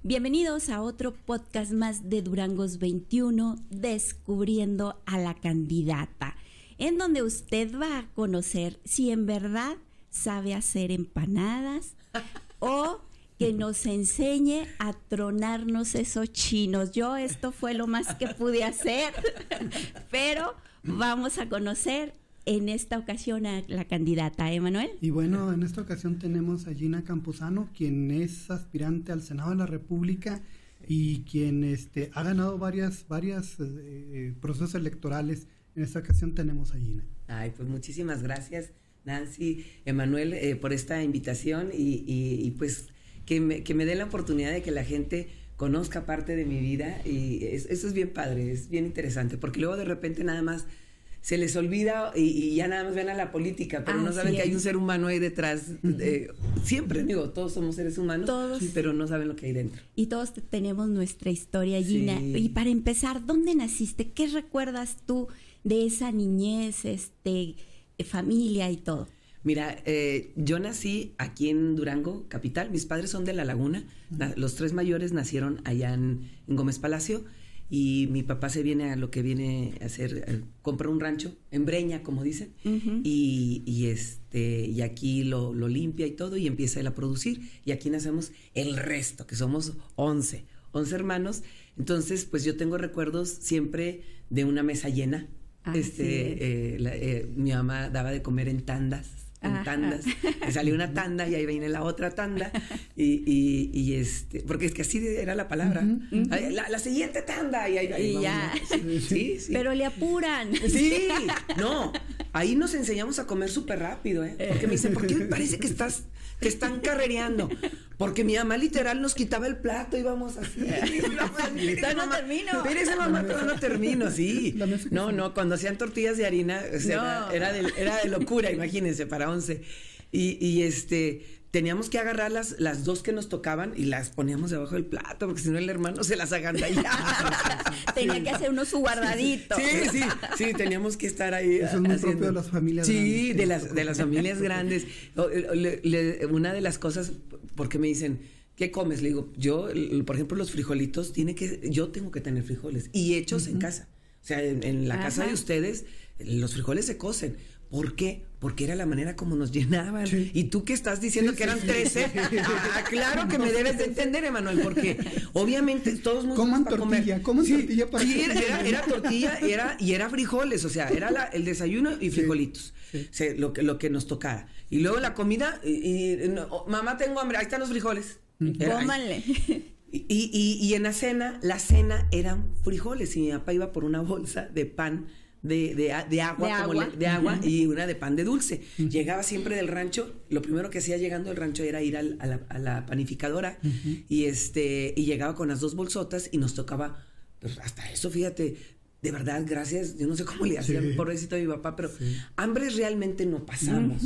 Bienvenidos a otro podcast más de Durangos 21, Descubriendo a la Candidata, en donde usted va a conocer si en verdad sabe hacer empanadas o que nos enseñe a tronarnos esos chinos. Yo esto fue lo más que pude hacer, pero vamos a conocer en esta ocasión a la candidata, Manuel. Y bueno, en esta ocasión tenemos a Gina Campuzano, quien es aspirante al Senado de la República y quien ha ganado varias procesos electorales. En esta ocasión tenemos a Gina. Ay, pues muchísimas gracias, Nancy, Emanuel, por esta invitación y pues que me dé la oportunidad de que la gente conozca parte de mi vida, y eso es bien padre, es bien interesante, porque luego de repente nada más se les olvida y ya nada más ven a la política, pero no saben que hay un ser humano ahí detrás. Siempre, digo, todos somos seres humanos, todos, pero no saben lo que hay dentro. Y todos tenemos nuestra historia, Gina. Sí. Y para empezar, ¿dónde naciste? ¿Qué recuerdas tú de esa niñez, familia y todo? Mira, yo nací aquí en Durango, capital. Mis padres son de La Laguna. Los tres mayores nacieron allá en Gómez Palacio. Y mi papá se viene a lo que viene a hacer, compra un rancho en Breña, como dicen, y aquí lo limpia y todo, y empieza él a producir, y aquí nacemos el resto, que somos 11 hermanos. Entonces, pues yo tengo recuerdos siempre de una mesa llena. Mi mamá daba de comer en tandas. Me salió una tanda y ahí viene la otra tanda porque es que así era la palabra. La siguiente tanda y ahí ya. Sí. Pero le apuran. Sí, no, ahí nos enseñamos a comer súper rápido, porque me dicen, ¿por qué me parece que están carrereando? Porque mi mamá literal nos quitaba el plato y íbamos así. No termino. Espérese, mamá, todavía no termino, sí. No, cuando hacían tortillas de harina, o sea, era de locura, imagínense, para 11. Y teníamos que agarrar las dos que nos tocaban y las poníamos debajo del plato, porque si no el hermano se las agandallaba. Tenía que hacer uno su guardadito. Sí, teníamos que estar ahí. Eso es muy propio de las familias grandes. Sí, de las familias grandes. Una de las cosas, porque me dicen, ¿qué comes? Le digo, yo, por ejemplo, los frijolitos, yo tengo que tener frijoles y hechos en casa. O sea, en la casa de ustedes, los frijoles se cocen. ¿Por qué? Porque era la manera como nos llenaban. Sí. Y tú que estás diciendo que eran 13, claro que me debes de entender, Emanuel, porque obviamente todos muy coman tortilla, tortilla para era tortilla y era frijoles, o sea, era el desayuno y frijolitos. Sí. O sea, lo que nos tocara. Y luego la comida, mamá, tengo hambre, ahí están los frijoles. Cómanle. Y en la cena eran frijoles, y mi papá iba por una bolsa de pan de agua y una de pan de dulce. Llegaba siempre del rancho, lo primero que hacía llegando del rancho era ir a la panificadora, y llegaba con las dos bolsotas y nos tocaba, pues hasta eso, fíjate, de verdad, gracias, yo no sé cómo le hacían, pobrecito a mi papá, pero hambre realmente no pasamos,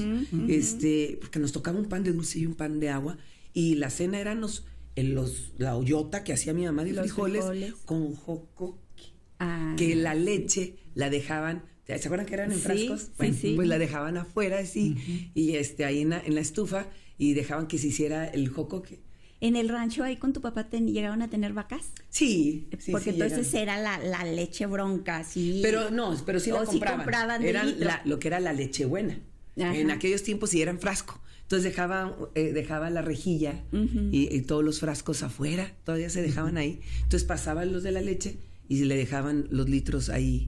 porque nos tocaba un pan de dulce y un pan de agua, y la cena eran la hoyota que hacía mi mamá de frijoles con jocoque. Que la leche la dejaban, ¿se acuerdan que eran en frascos? Bueno, pues la dejaban afuera así, y ahí en la estufa, y dejaban que se hiciera el jocoque. ¿En el rancho ahí con tu papá llegaron a tener vacas? Sí. Porque entonces era la leche bronca, sí. Pero sí la compraban. Sí compraban era lo que era la leche buena. Ajá. En aquellos tiempos sí era en frasco. Entonces dejaba la rejilla y todos los frascos afuera, todavía se dejaban ahí. Entonces pasaban los de la leche y le dejaban los litros ahí.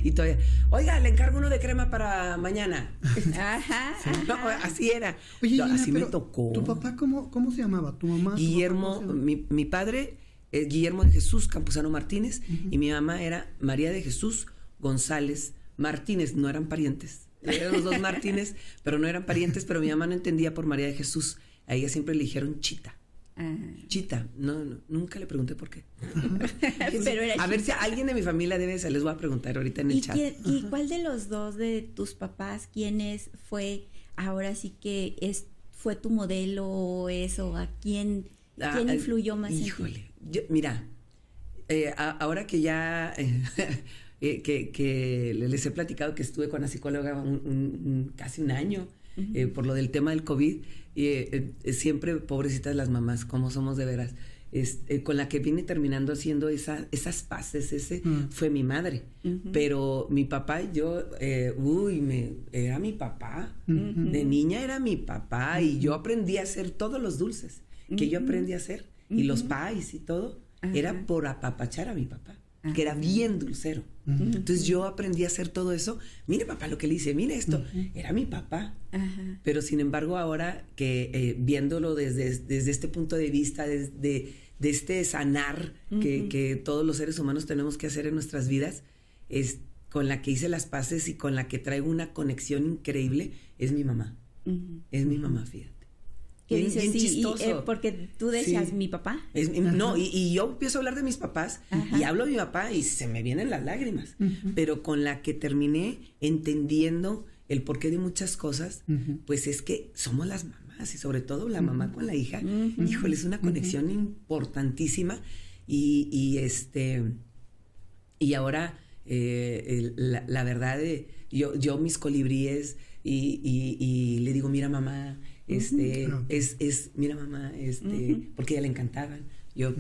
Y todavía, oiga, le encargo uno de crema para mañana. Ajá. No, así era. Oye, no, Gina, así me tocó. ¿Tu papá cómo se llamaba? ¿Tu mamá? Guillermo, mi padre, Guillermo de Jesús Campuzano Martínez, y mi mamá era María de Jesús González Martínez. No eran parientes. Eran los dos Martínez, pero no eran parientes, pero mi mamá no entendía por María de Jesús. A ella siempre le dijeron Chita. Chita, no, nunca le pregunté por qué. Pero a ver si a alguien de mi familia les voy a preguntar ahorita en el chat. ¿Y cuál de los dos de tus papás, quiénes fue, ahora sí que fue tu modelo o eso, a quién influyó más? Híjole, mira, ahora que ya que les he platicado que estuve con la psicóloga casi un año, por lo del tema del COVID, siempre, pobrecitas las mamás, como somos de veras, con la que vine terminando haciendo esas paces, fue mi madre. Pero mi papá y yo, era mi papá. De niña era mi papá y yo aprendí a hacer todos los dulces que yo aprendí a hacer. Y los pies y todo, era por apapachar a mi papá, que era bien dulcero. Entonces yo aprendí a hacer todo eso. Mire papá lo que le hice, mire esto. Era mi papá. Pero sin embargo ahora que viéndolo desde este punto de vista, de este sanar que todos los seres humanos tenemos que hacer en nuestras vidas, es con la que hice las paces y con la que traigo una conexión increíble, es mi mamá. Es mi mamá, fíjate. Que dices, sí, chistoso. Porque tú decías, ¿mi papá? No, y yo empiezo a hablar de mis papás y hablo de mi papá y se me vienen las lágrimas. Pero con la que terminé entendiendo el porqué de muchas cosas, pues es que somos las mamás y sobre todo la mamá con la hija. Híjole, es una conexión importantísima y ahora la verdad, yo mis colibríes y le digo, mira mamá, mira mamá, porque a ella le encantaban. Yo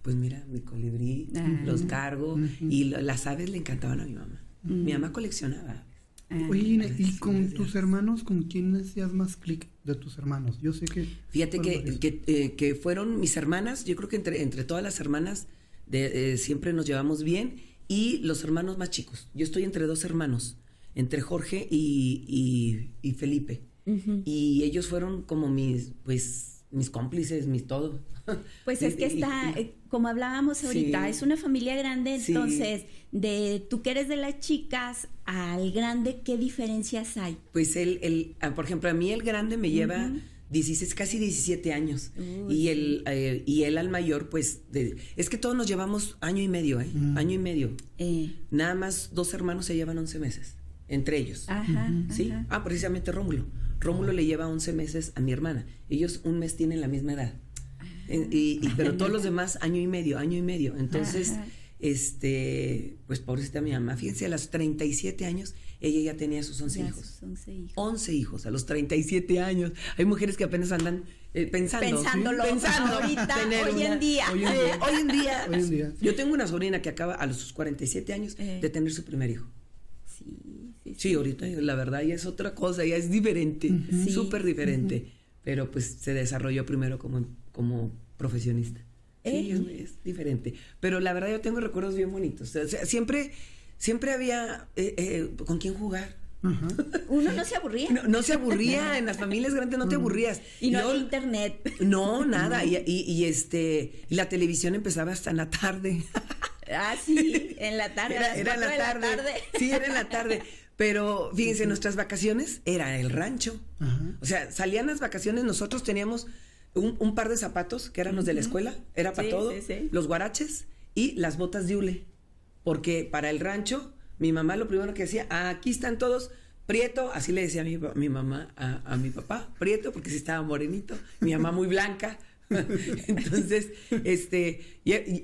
pues mira, mi colibrí, los cargo, y las aves le encantaban a mi mamá. Mi mamá coleccionaba aves. Oye, ¿y con tus hermanos, con quién hacías más clic de tus hermanos? Yo sé que... Fíjate que fueron mis hermanas, yo creo que entre todas las hermanas siempre nos llevamos bien, y los hermanos más chicos. Yo estoy entre 2 hermanos, entre Jorge y Felipe. Y ellos fueron como mis cómplices, mis todo. Pues es que está, como hablábamos ahorita, es una familia grande, entonces, de tú que eres de las chicas al grande, ¿qué diferencias hay? Pues por ejemplo, a mí el grande me lleva 16, casi 17 años. Y él al mayor, pues, es que todos nos llevamos año y medio, año y medio. Nada más 2 hermanos se llevan 11 meses, entre ellos. ¿Sí? Precisamente Rómulo. Rómulo le lleva 11 meses a mi hermana. Ellos un mes tienen la misma edad. Pero todos los demás año y medio. Entonces, pues pobrecita mi mamá, fíjense, a los 37 años ella ya tenía sus 11 hijos. 11 hijos a los 37 años. Hay mujeres que apenas andan pensando ahorita, hoy en día. Hoy en día. Yo tengo una sobrina que acaba a los 47 años de tener su primer hijo. Sí, ahorita la verdad ya es otra cosa, ya es diferente, súper diferente, pero pues se desarrolló primero como profesionista. Sí, es diferente, pero la verdad yo tengo recuerdos bien bonitos. O sea, siempre había con quién jugar. Uno no se aburría. No se aburría, en las familias grandes no te aburrías. Y no había internet. No, nada, y la televisión empezaba hasta en la tarde. Sí, en la tarde. Era en la tarde. Sí, era en la tarde. Pero fíjense, nuestras vacaciones era el rancho. O sea, salían las vacaciones, nosotros teníamos un par de zapatos que eran los de la escuela, era para todo, los guaraches y las botas de hule. Porque para el rancho, mi mamá lo primero que decía, aquí están todos, Prieto, así le decía mi mamá a mi papá, Prieto, porque sí estaba morenito, mi mamá muy blanca. Entonces,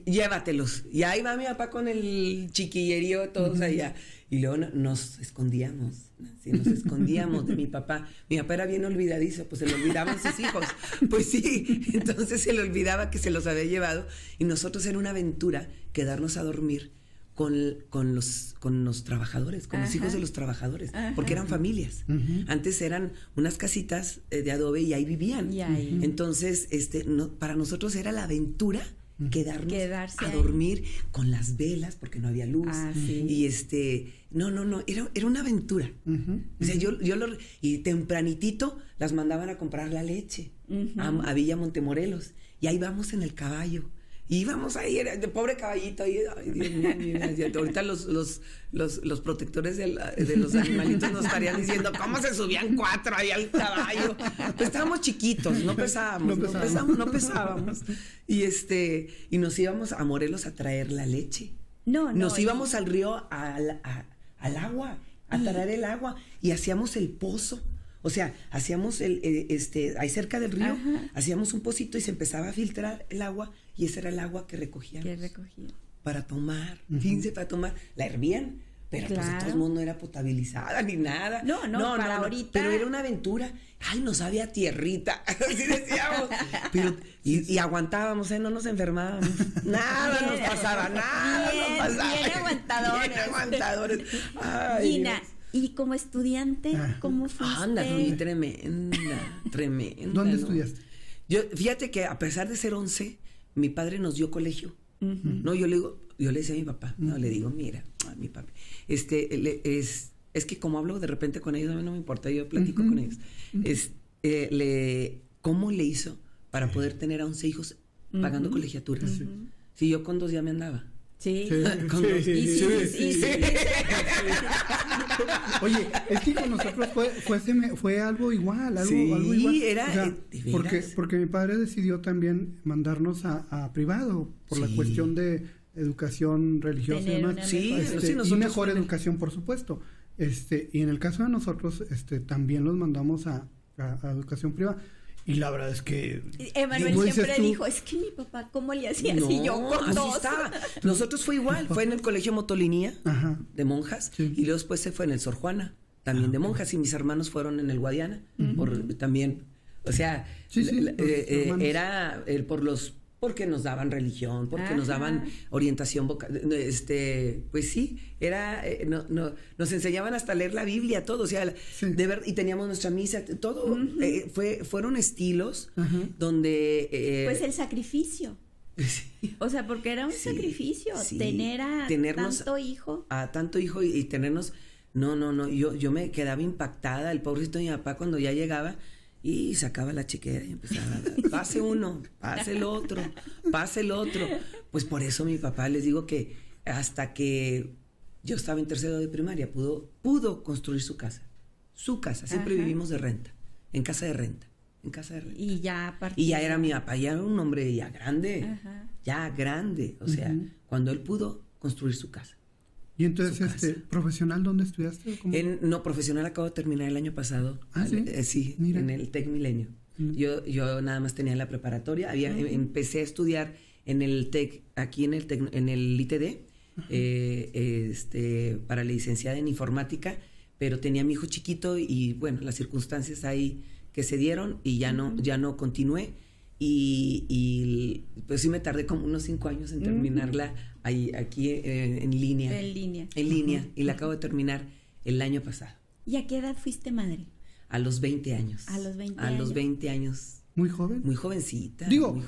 llévatelos. Y ahí va mi papá con el chiquillerío, todos allá. Y luego nos escondíamos de mi papá. Mi papá era bien olvidadizo, pues se le olvidaban sus hijos. Pues sí, entonces se le olvidaba que se los había llevado. Y nosotros era una aventura quedarnos a dormir con los trabajadores, con los hijos de los trabajadores, porque eran familias. Antes eran unas casitas de adobe y ahí vivían. Entonces, para nosotros era la aventura quedarse a dormir con las velas porque no había luz. Y era una aventura. O sea, y tempranitito las mandaban a comprar la leche a Villa Montemorelos y ahí vamos en el caballo. Y íbamos ahí, de pobre caballito ahí, ay, Dios mío, ahorita los protectores de los animalitos nos estarían diciendo cómo se subían 4 ahí al caballo. Pues estábamos chiquitos, no pesábamos. Y nos íbamos a Morelos a traer la leche. Nos íbamos al río al agua, a traer el agua y hacíamos el pozo. O sea, hacíamos ahí cerca del río, hacíamos un pocito y se empezaba a filtrar el agua y ese era el agua que recogíamos. Para tomar, fíjense, para tomar. La hervían, Pero pues de todos modos no era potabilizada ni nada. No, ahorita. Pero era una aventura. Ay, nos sabía tierrita. Así decíamos. Pero, y aguantábamos, no nos enfermábamos. Nada nos pasaba, nada nos pasaba. Bien aguantadores. Bien aguantadores. Ay, Gina, Dios. y como estudiante, ¿cómo fuiste? Anda, fui tremenda. ¿Dónde ¿no? estudiaste? Yo, fíjate que a pesar de ser 11, mi padre nos dio colegio. No, yo le decía a mi papá, no, le digo, mira, a mi papi, es que como hablo de repente con ellos, a mí no me importa, yo platico con ellos. ¿Cómo le hizo para poder tener a 11 hijos pagando colegiaturas? Si yo con 2 ya me andaba. Sí. Oye, es que con nosotros fue algo igual, algo igual. Era, o sea, porque mi padre decidió también mandarnos a privado por la cuestión de educación religiosa y demás. Y mejor educación, por supuesto. Y en el caso de nosotros, también los mandamos a educación privada. Y la verdad es que... Emanuel siempre dijo, es que mi papá, ¿cómo le hacía así? Yo con 2. Estaba. Nosotros fue igual, fue en el colegio Motolinía, de monjas, y luego después se fue en el Sor Juana, también de monjas, y mis hermanos fueron en el Guadiana, también, o sea, era porque nos daban religión, porque nos daban orientación vocal, pues sí, era, nos enseñaban hasta leer la Biblia, todo, o sea, de ver, y teníamos nuestra misa, todo, fueron estilos donde... pues el sacrificio. Sí. O sea, porque era un sacrificio, tenernos tanto hijo. A tanto hijo y tenernos, yo me quedaba impactada, el pobrecito de mi papá cuando ya llegaba, y sacaba la chequera y empezaba, pase uno, pase el otro. Pues por eso mi papá, les digo que hasta que yo estaba en tercero de primaria, pudo construir su casa. Siempre vivimos de renta, en casa de renta. Y ya era mi papá, ya era un hombre ya grande, o sea, cuando él pudo construir su casa. Y entonces, ¿profesional dónde estudiaste? No, profesional acabo de terminar el año pasado. ¿Sí? En el TEC Milenio. Yo nada más tenía la preparatoria. Empecé a estudiar en el TEC, aquí en el ITD, para la licenciada en informática, pero tenía a mi hijo chiquito y bueno, las circunstancias ahí que se dieron y ya no continué. Y pues sí me tardé como unos 5 años en terminarla aquí en línea. Y la acabo de terminar el año pasado. ¿Y a qué edad fuiste madre? A los 20 años. A los 20 años. A los 20 años. ¿Muy joven? Muy jovencita. Digo,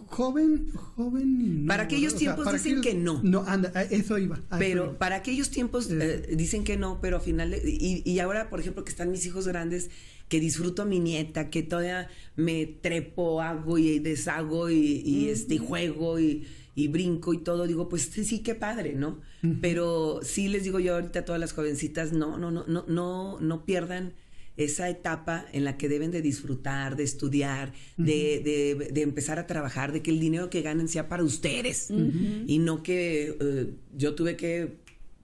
joven. No, para aquellos tiempos dicen que no. No, anda, eso iba. Pero para aquellos tiempos dicen que no, pero al final, y ahora, por ejemplo, que están mis hijos grandes, que disfruto a mi nieta, que todavía me trepo, hago y deshago y juego y brinco y todo, digo, pues sí, qué padre, ¿no? Pero sí les digo yo ahorita a todas las jovencitas, no pierdan esa etapa en la que deben de disfrutar, de estudiar, de empezar a trabajar, de que el dinero que ganen sea para ustedes y no que yo tuve que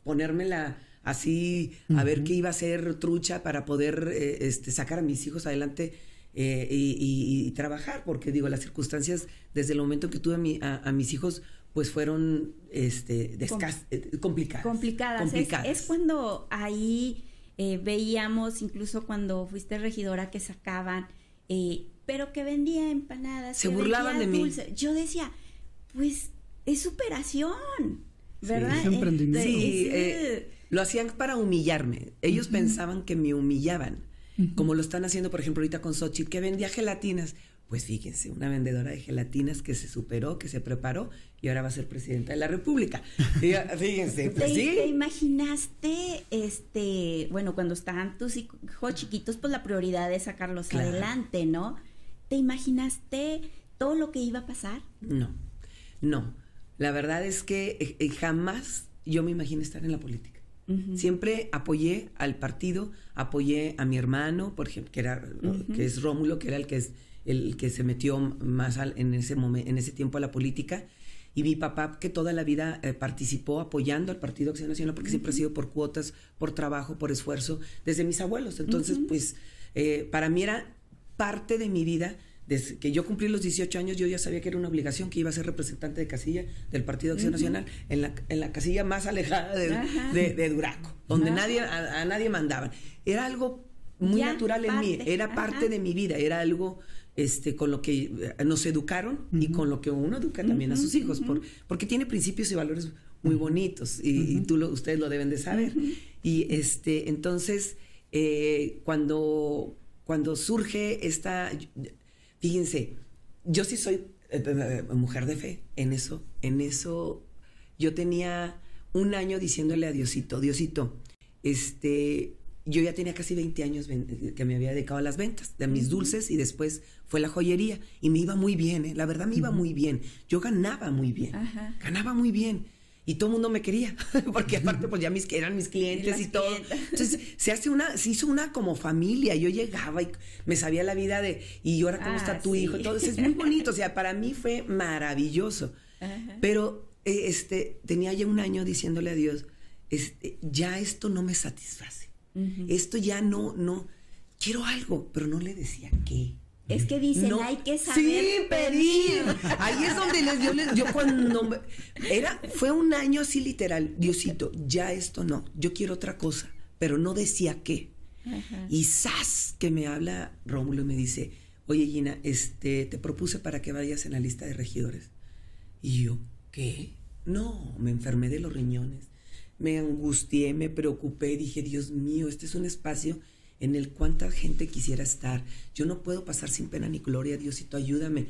ponérmela así a ver qué iba a ser trucha para poder sacar a mis hijos adelante y trabajar, porque digo, las circunstancias desde el momento que tuve a mis hijos pues fueron complicadas. Es cuando ahí veíamos, incluso cuando fuiste regidora, que sacaban, pero que vendía empanadas, se burlaban de mí. Yo decía, pues es superación, ¿verdad? Sí, es emprendimiento. Lo hacían para humillarme. Ellos pensaban que me humillaban, como lo están haciendo, por ejemplo, ahorita con Xochitl, que vendía gelatinas. Pues fíjense, una vendedora de gelatinas que se superó, que se preparó y ahora va a ser presidenta de la República. Fíjense, pues sí. ¿Te imaginaste, bueno, cuando estaban tus hijos chiquitos, pues la prioridad es sacarlos adelante, ¿no? ¿Te imaginaste todo lo que iba a pasar? No. La verdad es que jamás yo me imaginé estar en la política. Siempre apoyé al partido, apoyé a mi hermano, por ejemplo, que es Rómulo, que era el que se metió más en ese tiempo a la política, y mi papá, que toda la vida participó apoyando al Partido Acción Nacional, porque siempre ha sido por cuotas, por trabajo, por esfuerzo, desde mis abuelos. Entonces, pues, para mí era parte de mi vida desde que yo cumplí los 18 años, yo ya sabía que era una obligación, que iba a ser representante de casilla del Partido Acción Nacional en la casilla más alejada de Durango, donde a nadie mandaban. Era algo muy natural en mí, era parte de mi vida, era algo con lo que nos educaron y con lo que uno educa también a sus hijos, porque tiene principios y valores muy bonitos y ustedes lo deben de saber. Y entonces, cuando surge esta... Fíjense, yo sí soy mujer de fe en eso. Yo tenía un año diciéndole a Diosito, yo ya tenía casi 20 años que me había dedicado a las ventas de mis dulces y después fue la joyería y me iba muy bien, la verdad me iba muy bien. Yo ganaba muy bien, y todo el mundo me quería, porque aparte pues ya eran mis clientes y todo. Entonces se hizo una como familia. Yo llegaba y me sabía la vida y ahora cómo está tu hijo. Entonces es muy bonito, o sea, para mí fue maravilloso. Pero tenía ya un año diciéndole a Dios, ya esto no me satisface. Esto ya no, quiero algo, pero no le decía qué. Es que dicen, hay que saber pedir. Ahí es donde yo cuando fue un año así literal, Diosito, ya esto no, yo quiero otra cosa, pero no decía qué. Y ¡zas! Que me habla Rómulo y me dice, oye Gina, te propuse para que vayas en la lista de regidores. Y yo, ¿qué? No, me enfermé de los riñones, me angustié, me preocupé, dije, Dios mío, este es un espacio en el cuánta gente quisiera estar. Yo no puedo pasar sin pena ni gloria, Diosito, ayúdame.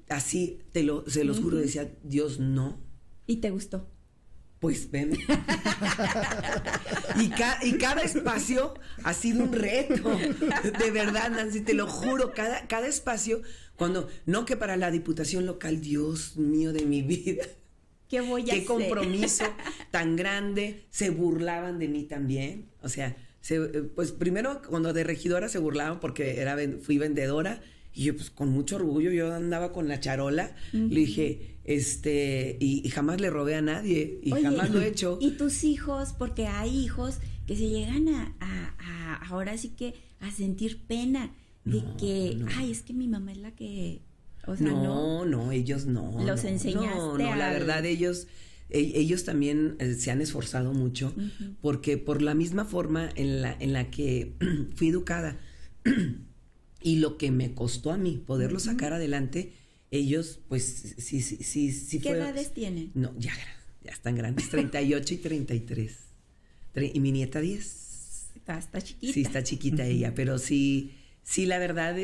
Así se los juro, decía, Dios, no. ¿Y te gustó? Pues ven. y cada espacio ha sido un reto. De verdad, Nancy, te lo juro, cada espacio, no que para la diputación local, Dios mío de mi vida. ¿Qué voy a hacer? Qué compromiso tan grande. Se burlaban de mí también. O sea, pues primero cuando de regidora se burlaban porque fui vendedora y yo pues con mucho orgullo yo andaba con la charola. Le dije, y jamás le robé a nadie y jamás lo he hecho. Y tus hijos, porque hay hijos que se llegan a ahora sí que a sentir pena de que, ay, es que mi mamá es la que... O sea, no, ellos no. Los enseñaste. La verdad, ellos también se han esforzado mucho, porque por la misma forma en la que fui educada y lo que me costó a mí poderlo sacar adelante, ellos, pues, sí. ¿Qué edades tienen? No, ya están grandes, 38 y 33. Y mi nieta 10. Está chiquita. Sí, está chiquita ella, pero sí, la verdad,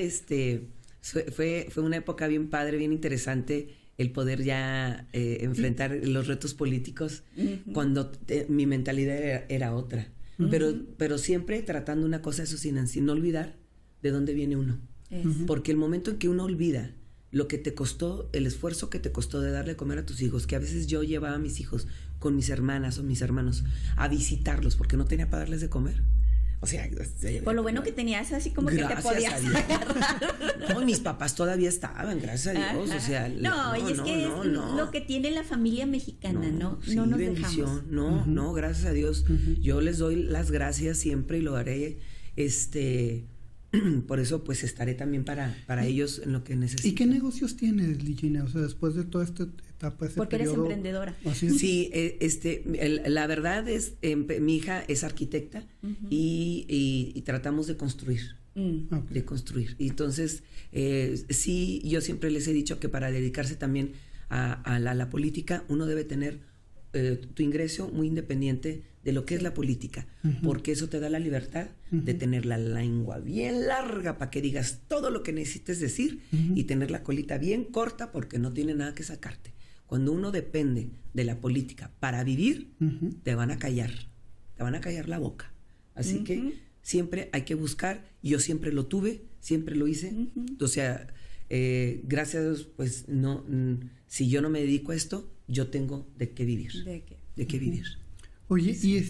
fue una época bien padre, bien interesante el poder ya enfrentar los retos políticos cuando mi mentalidad era otra. Pero siempre tratando una cosa, eso sin olvidar de dónde viene uno. Porque el momento en que uno olvida lo que te costó, el esfuerzo que te costó de darle a comer a tus hijos, que a veces yo llevaba a mis hijos con mis hermanas o mis hermanos a visitarlos porque no tenía para darles de comer. O sea, por lo bueno que tenías así como que te podías agarrar. No, mis papás todavía estaban, gracias a Dios. O sea, es lo que tiene la familia mexicana, ¿no? No nos bendición. dejamos. No, gracias a Dios. Yo les doy las gracias siempre y lo haré. Por eso pues estaré también para ellos en lo que necesiten. ¿Y qué negocios tienes, Gina? O sea, después de toda esta etapa, porque periodo, eres emprendedora. Sí, la verdad es, mi hija es arquitecta y tratamos de construir. De construir. Y entonces, sí, yo siempre les he dicho que para dedicarse también a la política, uno debe tener tu ingreso muy independiente de lo que es la política, porque eso te da la libertad de tener la lengua bien larga para que digas todo lo que necesites decir y tener la colita bien corta porque no tiene nada que sacarte. Cuando uno depende de la política para vivir, te van a callar la boca. Así que siempre hay que buscar, yo siempre lo tuve, siempre lo hice, o sea, gracias a Dios, pues no, si yo no me dedico a esto, yo tengo de qué vivir. ¿De qué vivir? Oye, y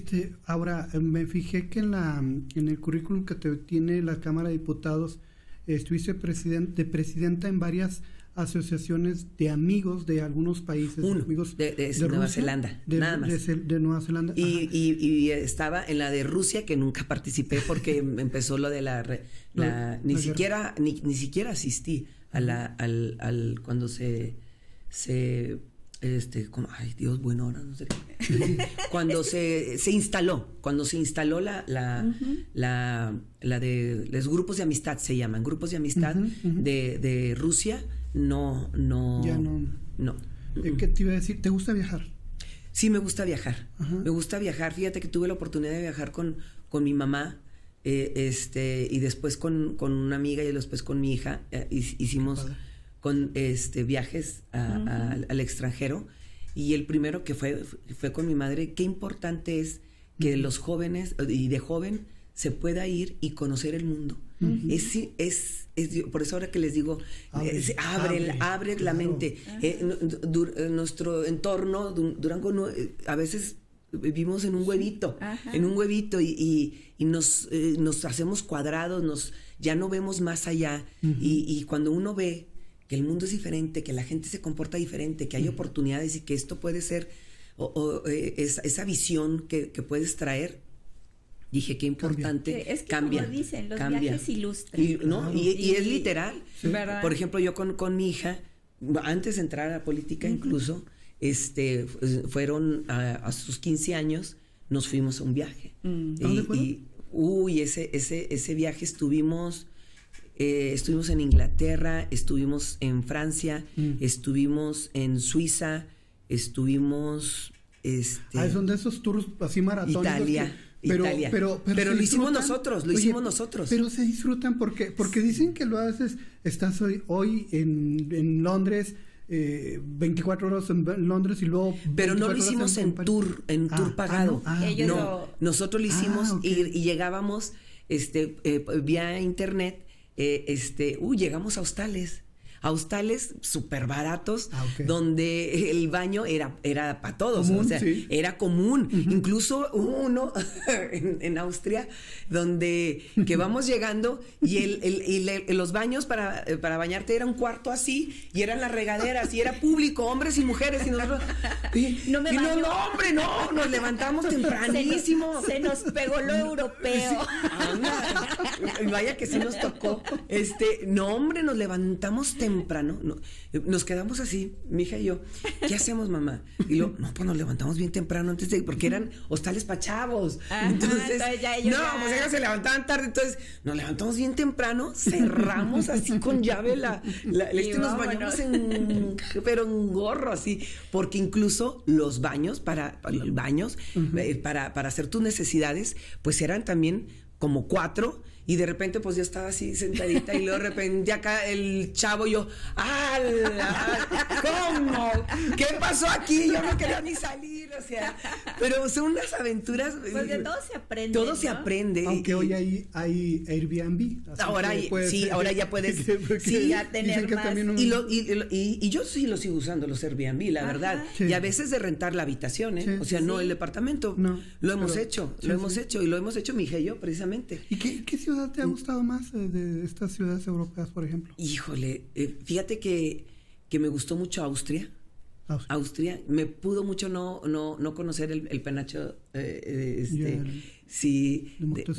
ahora me fijé que en el currículum que te tiene la Cámara de Diputados, estuviste presidenta en varias asociaciones de amigos de algunos países. Amigos de Nueva Rusia, Zelanda, nada más. De Nueva Zelanda. Y estaba en la de Rusia, que nunca participé porque empezó lo de ni siquiera asistí cuando como, ay Dios, bueno, ahora no sé qué. Cuando se instaló la de los grupos de amistad, se llaman grupos de amistad de Rusia, no. ¿Qué te iba a decir? ¿Te gusta viajar? Sí, me gusta viajar. Me gusta viajar. Fíjate que tuve la oportunidad de viajar con mi mamá, y después con una amiga y después con mi hija. Hicimos viajes al extranjero. Y el primero que fue con mi madre. Qué importante es que los jóvenes y de joven se pueda ir y conocer el mundo. Es por eso ahora que les digo, abre la mente. Nuestro entorno, Durango, a veces vivimos en un huevito, y nos hacemos cuadrados, ya no vemos más allá. Y cuando uno ve que el mundo es diferente, que la gente se comporta diferente, que hay oportunidades y que esto puede ser esa visión que puedes traer, dije, qué importante. Es que cambia, como dicen, los viajes ilustran. Y es literal. Sí. Por ejemplo, yo con mi hija, antes de entrar a la política incluso, fueron a sus 15 años, nos fuimos a un viaje. ¿Dónde fueron? Ese viaje estuvimos en Inglaterra, estuvimos en Francia, estuvimos en Suiza, estuvimos es donde esos tours así maratónicos. Italia. Pero lo hicimos nosotros, Pero se disfrutan porque dicen que lo haces, estás hoy en Londres, 24 horas en Londres y luego... Pero no lo hicimos en tour pagado. Nosotros lo hicimos y llegábamos vía internet. Llegamos a hostales súper baratos, donde el baño era para todos, común, era común. Incluso uno en Austria, donde que vamos llegando y los baños para bañarte era un cuarto así, y eran las regaderas, y era público, hombres y mujeres, y nosotros nos levantamos tempranísimo. Se nos pegó lo europeo. Vaya que sí nos tocó. Nos levantamos temprano, nos quedamos así, mi hija y yo. ¿Qué hacemos, mamá? Y luego, pues nos levantamos bien temprano porque eran hostales para chavos. Entonces ellos se levantaban tarde, entonces nos levantamos bien temprano, cerramos así con llave nos bañamos pero en gorro así, porque incluso los baños para hacer tus necesidades, pues eran también como 4, y de repente pues yo estaba así sentadita, y luego de repente acá el chavo y yo, ¿cómo? ¿Qué pasó aquí? Yo no quería ni salir, pero son unas aventuras. Porque todo se aprende. Todo se aprende. Aunque hoy hay Airbnb. Ahora ya puedes ya tener más. Y yo sí lo sigo usando, los Airbnb, la verdad. Sí. Y a veces de rentar la habitación, no el departamento. Lo hemos hecho y lo hemos hecho mi hija y yo, precisamente. ¿Y qué ciudad te ha gustado más de estas ciudades europeas, por ejemplo? Híjole, fíjate que me gustó mucho Austria. Me pudo mucho no conocer el penacho de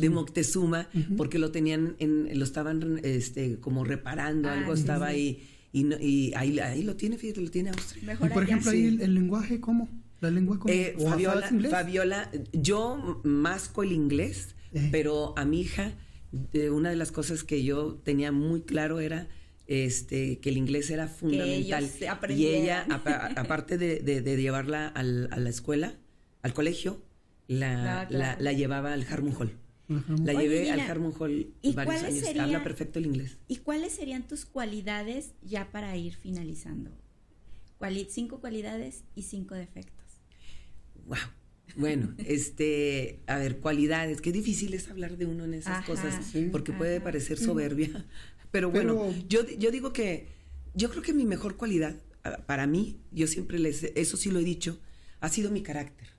Moctezuma, porque lo tenían lo estaban como reparando, algo estaba ahí, y ahí lo tiene, fíjate, lo tiene Austria. Mejor y por ejemplo, ahí el lenguaje, ¿cómo? ¿La lengua cómo? Fabiola, yo masco el inglés, pero a mi hija, una de las cosas que yo tenía muy claro era que el inglés era fundamental, y ella aparte de llevarla a la escuela, al colegio, la llevaba al Harmon Hall. La llevé al Harmon Hall varios años. Habla perfecto el inglés. ¿Y cuáles serían tus cualidades ya para ir finalizando? 5 cualidades y 5 defectos. Wow. Bueno, a ver, cualidades. Qué difícil es hablar de uno en esas cosas, porque puede parecer soberbia. Pero bueno, yo digo que yo creo que mi mejor cualidad, para mí, yo siempre eso sí lo he dicho, ha sido mi carácter.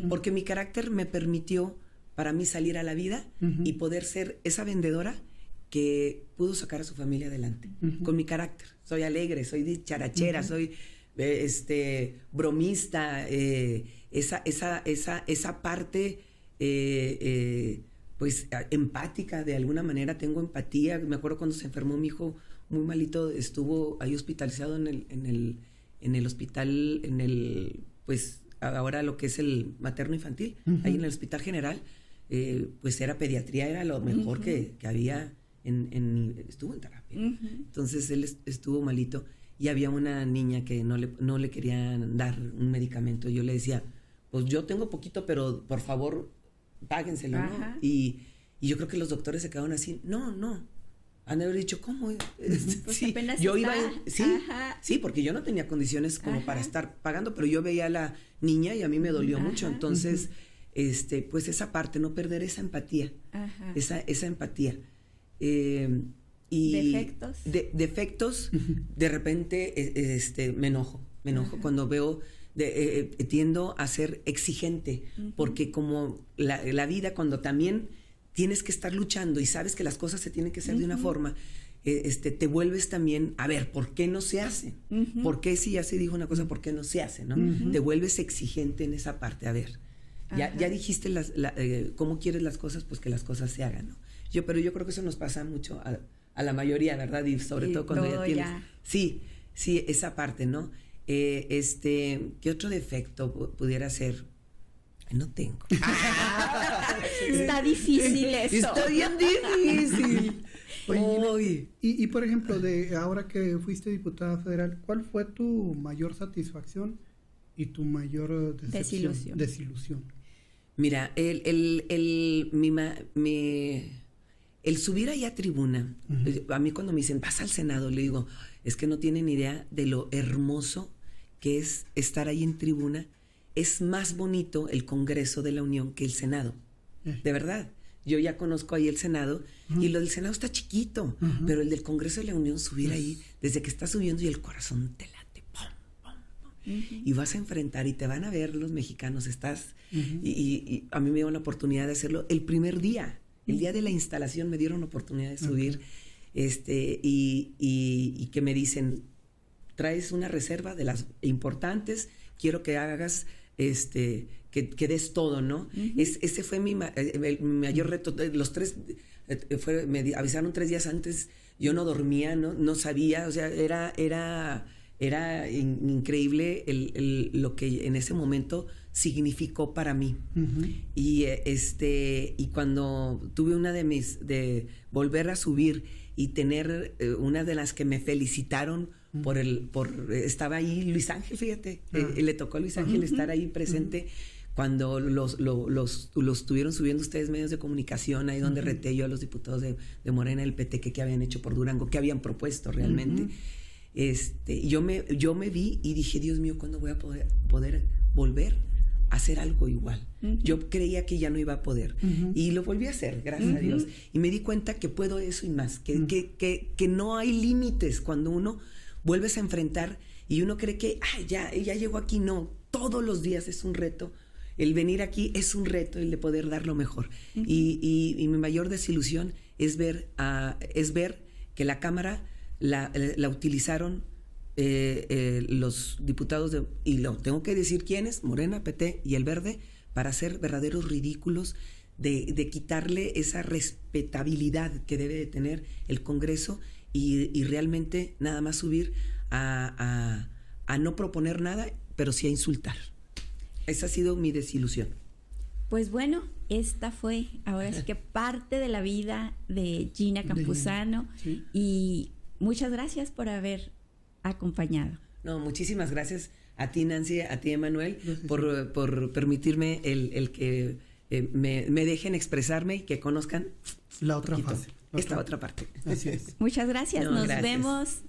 Porque mi carácter me permitió para mí salir a la vida y poder ser esa vendedora que pudo sacar a su familia adelante. Con mi carácter. Soy alegre, soy dicharachera, soy bromista, esa parte pues empática, de alguna manera tengo empatía. Me acuerdo cuando se enfermó mi hijo muy malito, estuvo ahí hospitalizado en el hospital, pues ahora lo que es el materno infantil, ahí en el Hospital General, pues era pediatría, era lo mejor que había, estuvo en terapia. Entonces él estuvo malito y había una niña que no le querían dar un medicamento. Yo le decía, pues yo tengo poquito, pero por favor, páguenselo, ¿no? Y yo creo que los doctores se quedaron así, no. Han de haber dicho, ¿cómo? Pues sí, apenas yo está. sí, porque yo no tenía condiciones como para estar pagando, pero yo veía a la niña y a mí me dolió mucho. Entonces, pues esa parte, no perder esa empatía, esa empatía. Y ¿defectos? Defectos, de repente me enojo cuando veo, tiendo a ser exigente, porque como la vida, cuando también tienes que estar luchando y sabes que las cosas se tienen que hacer de una forma, te vuelves también, a ver, ¿por qué no se hace? ¿Por qué si ya se dijo una cosa, por qué no se hace? ¿No? Te vuelves exigente en esa parte, a ver, ya dijiste cómo quieres las cosas, pues que las cosas se hagan, ¿no? Pero yo creo que eso nos pasa mucho a la mayoría, ¿verdad? Y sobre todo cuando ya tienes... Sí, esa parte, ¿no? ¿Qué otro defecto pudiera ser? No tengo. Está difícil eso. Está bien difícil. Oye, y por ejemplo, ahora que fuiste diputada federal, ¿cuál fue tu mayor satisfacción y tu mayor desilusión? Mira, el subir allá a tribuna, a mí cuando me dicen, vas al Senado, le digo, es que no tienen idea de lo hermoso que es estar ahí en tribuna. Es más bonito el Congreso de la Unión que el Senado, de verdad. Yo ya conozco ahí el Senado y lo del Senado está chiquito, pero el del Congreso de la Unión, subir ahí, desde que estás subiendo y el corazón te late, pum, pum, pum, y vas a enfrentar y te van a ver los mexicanos, y a mí me dieron la oportunidad de hacerlo el primer día, el día de la instalación me dieron la oportunidad de subir, y que me dicen, traes una reserva de las importantes, quiero que hagas... que des todo, ¿no? Ese fue mi mayor reto. Los 3, me avisaron 3 días antes, yo no dormía, no sabía, o sea, era increíble lo que en ese momento significó para mí. Y cuando tuve una de volver a subir y tener una de las que me felicitaron estaba ahí Luis Ángel, fíjate, le tocó a Luis Ángel estar ahí presente cuando los estuvieron subiendo ustedes medios de comunicación, ahí donde reté yo a los diputados de Morena, del PT, que habían hecho por Durango, que habían propuesto realmente. Yo me vi y dije, Dios mío, ¿cuándo voy a poder volver a hacer algo igual? Yo creía que ya no iba a poder, y lo volví a hacer, gracias a Dios, y me di cuenta que puedo eso y más, que no hay límites cuando uno vuelves a enfrentar y uno cree que ya llegó aquí. No, todos los días es un reto. El venir aquí es un reto, el de poder dar lo mejor. Y mi mayor desilusión es ver que la Cámara la utilizaron los diputados y lo tengo que decir quiénes, Morena, PT y el Verde, para hacer verdaderos ridículos, de quitarle esa respetabilidad que debe de tener el Congreso y realmente nada más subir a no proponer nada, pero sí a insultar. Esa ha sido mi desilusión. Pues bueno, esta fue ahora sí que parte de la vida de Gina Campuzano, y muchas gracias por haber acompañado. No, muchísimas gracias a ti, Nancy, a ti, Emanuel, por permitirme el que me dejen expresarme y que conozcan la otra fase. Esta otra parte. Así es. Muchas gracias. Nos vemos